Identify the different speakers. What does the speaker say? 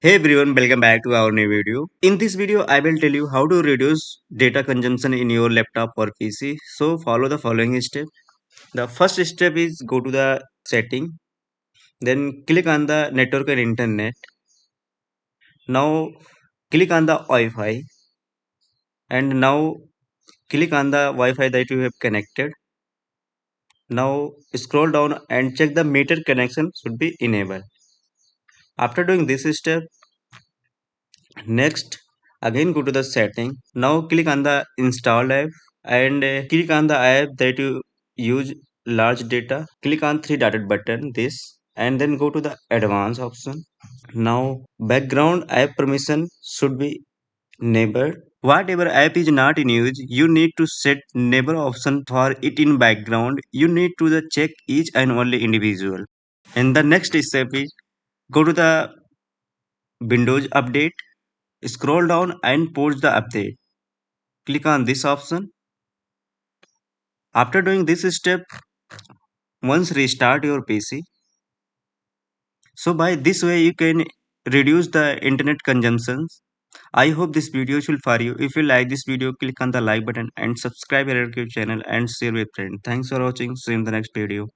Speaker 1: Hey everyone, welcome back to our new video. In this video, I will tell you how to reduce data consumption in your laptop or PC. So follow the following step. The first step is go to the setting, then click on the network and internet. Now click on the Wi-Fi and now click on the Wi-Fi that you have connected. Now scroll down and check the meter connection should be enabled. After doing this step, next again go to the setting. Now click on the install app and click on the app that you use large data. Click on three dotted button this and then go to the advanced option. Now background app permission should be neighbor. Whatever app is not in use, you need to set neighbor option for it in background. You need to the check each and only individual. And the next step is go to the Windows update. Scroll down and post the update. Click on this option. After doing this step, once restart your PC. So by this way you can reduce the internet consumptions. I hope this video is useful for you. If you like this video, click on the like button and subscribe our YouTube channel and share with friends. Thanks for watching. See you in the next video.